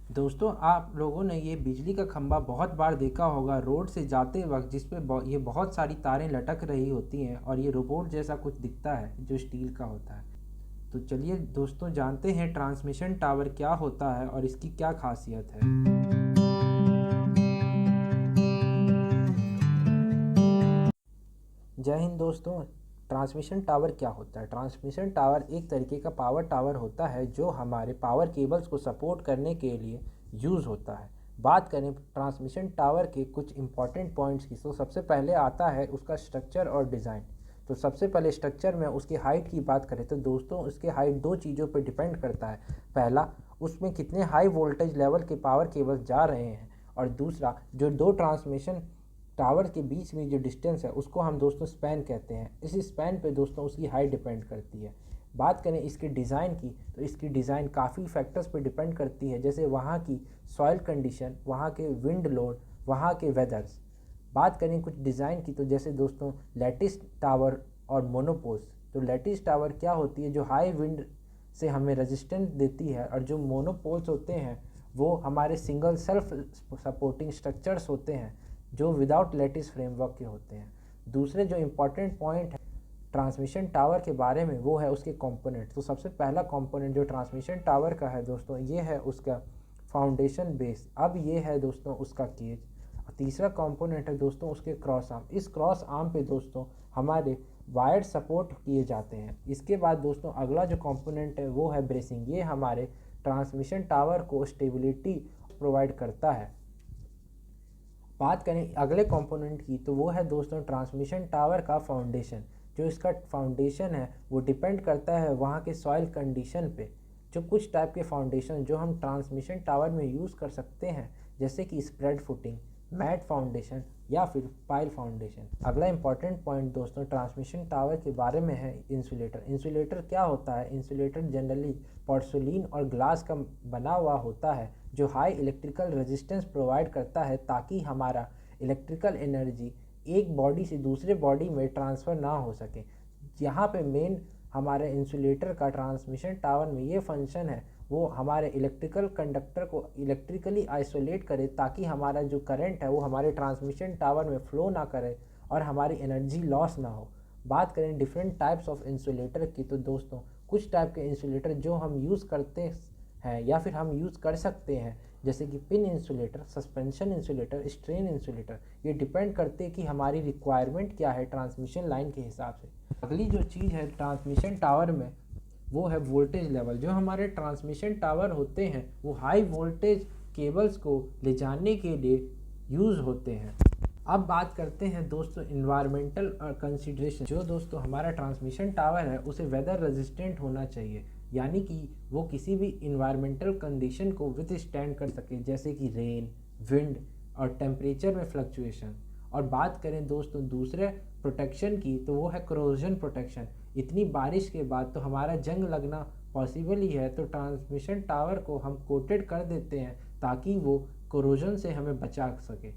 दोस्तों, आप लोगों ने ये बिजली का खंभा बहुत बार देखा होगा रोड से जाते वक्त, जिस पे ये बहुत सारी तारें लटक रही होती हैं और ये रोबोट जैसा कुछ दिखता है जो स्टील का होता है। तो चलिए दोस्तों, जानते हैं ट्रांसमिशन टावर क्या होता है और इसकी क्या खासियत है। जय हिंद दोस्तों। ट्रांसमिशन टावर क्या होता है? ट्रांसमिशन टावर एक तरीके का पावर टावर होता है जो हमारे पावर केबल्स को सपोर्ट करने के लिए यूज़ होता है। बात करें ट्रांसमिशन टावर के कुछ इंपॉर्टेंट पॉइंट्स की, तो सबसे पहले आता है उसका स्ट्रक्चर और डिज़ाइन। तो सबसे पहले स्ट्रक्चर में उसकी हाइट की बात करें तो दोस्तों, उसकी हाइट दो चीज़ों पर डिपेंड करता है। पहला, उसमें कितने हाई वोल्टेज लेवल के पावर केबल्स जा रहे हैं, और दूसरा, जो दो ट्रांसमिशन टावर के बीच में जो डिस्टेंस है उसको हम दोस्तों स्पैन कहते हैं। इस स्पैन पे दोस्तों उसकी हाइट डिपेंड करती है। बात करें इसके डिज़ाइन की, तो इसकी डिज़ाइन काफ़ी फैक्टर्स पे डिपेंड करती है, जैसे वहाँ की सॉइल कंडीशन, वहाँ के विंड लोड, वहाँ के वेदर्स। बात करें कुछ डिज़ाइन की, तो जैसे दोस्तों लैटिस टावर और मोनोपोल्स। तो लैटिस टावर क्या होती है, जो हाई विंड से हमें रेजिस्टेंस देती है, और जो मोनोपोल्स होते हैं वो हमारे सिंगल सेल्फ सपोर्टिंग स्ट्रक्चर्स होते हैं जो विदाउट लैटिस फ्रेमवर्क के होते हैं। दूसरे जो इम्पॉर्टेंट पॉइंट है ट्रांसमिशन टावर के बारे में, वो है उसके कंपोनेंट। तो सबसे पहला कंपोनेंट जो ट्रांसमिशन टावर का है दोस्तों, ये है उसका फाउंडेशन बेस। अब ये है दोस्तों उसका केज। तीसरा कंपोनेंट है दोस्तों उसके क्रॉस आर्म। इस क्रॉस आर्म पे दोस्तों हमारे वायर सपोर्ट किए जाते हैं। इसके बाद दोस्तों अगला जो कंपोनेंट है वो है ब्रेसिंग। ये हमारे ट्रांसमिशन टावर को स्टेबिलिटी प्रोवाइड करता है। बात करें अगले कंपोनेंट की, तो वो है दोस्तों ट्रांसमिशन टावर का फाउंडेशन। जो इसका फाउंडेशन है वो डिपेंड करता है वहाँ के सॉइल कंडीशन पे। जो कुछ टाइप के फाउंडेशन जो हम ट्रांसमिशन टावर में यूज़ कर सकते हैं, जैसे कि स्प्रेड फुटिंग, मैट फाउंडेशन या फिर पाइल फाउंडेशन। अगला इंपॉर्टेंट पॉइंट दोस्तों ट्रांसमिशन टावर के बारे में है इंसुलेटर। इंसुलेटर क्या होता है? इंसुलेटर जनरली पोर्सोलिन और ग्लास का बना हुआ होता है जो हाई इलेक्ट्रिकल रेजिस्टेंस प्रोवाइड करता है, ताकि हमारा इलेक्ट्रिकल एनर्जी एक बॉडी से दूसरे बॉडी में ट्रांसफ़र ना हो सके। यहाँ पे मेन हमारे इंसुलेटर का ट्रांसमिशन टावर में ये फंक्शन है, वो हमारे इलेक्ट्रिकल कंडक्टर को इलेक्ट्रिकली आइसोलेट करे, ताकि हमारा जो करंट है वो हमारे ट्रांसमिशन टावर में फ़्लो ना करे और हमारी एनर्जी लॉस ना हो। बात करें डिफरेंट टाइप्स ऑफ इंसुलेटर की, तो दोस्तों कुछ टाइप के इंसुलेटर जो हम यूज़ करते हैं या फिर हम यूज़ कर सकते हैं, जैसे कि pin insulator, suspension insulator, strain insulator. ये डिपेंड करते हैं कि हमारी रिक्वायरमेंट क्या है ट्रांसमिशन लाइन के हिसाब से। अगली जो चीज़ है ट्रांसमिशन टावर में, वो है वोल्टेज लेवल। जो हमारे ट्रांसमिशन टावर होते हैं वो हाई वोल्टेज केबल्स को ले जाने के लिए यूज़ होते हैं। अब बात करते हैं दोस्तों इन्वायरमेंटल कंसिडरेशन। जो दोस्तों हमारा ट्रांसमिशन टावर है उसे वेदर रेजिस्टेंट होना चाहिए, यानी कि वो किसी भी इन्वायरमेंटल कंडीशन को विथ स्टैंड कर सके, जैसे कि रेन, विंड और टेम्परेचर में फ्लक्चुएशन। और बात करें दोस्तों दूसरे प्रोटेक्शन की, तो वो है क्रोजन प्रोटेक्शन। इतनी बारिश के बाद तो हमारा जंग लगना पॉसिबल ही है, तो ट्रांसमिशन टावर को हम कोटेड कर देते हैं ताकि वो कोरोजन से हमें बचा सके।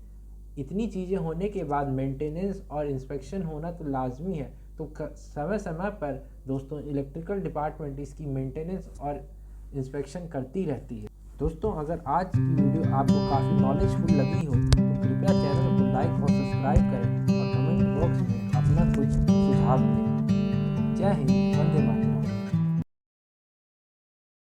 इतनी चीज़ें होने के बाद मेंटेनेंस और इंस्पेक्शन होना तो लाजमी है। तो समय समय पर दोस्तों इलेक्ट्रिकल डिपार्टमेंट इसकी मेंटेनेंस और इंस्पेक्शन करती रहती है। दोस्तों अगर आज की वीडियो आपको काफ़ी नॉलेजफुल लगी हो तो कृपया चैनल को लाइक और सब्सक्राइब करें और कमेंट बॉक्स में अपना कुछ सुझाव दें। जय हिंद, वंदे मातरम।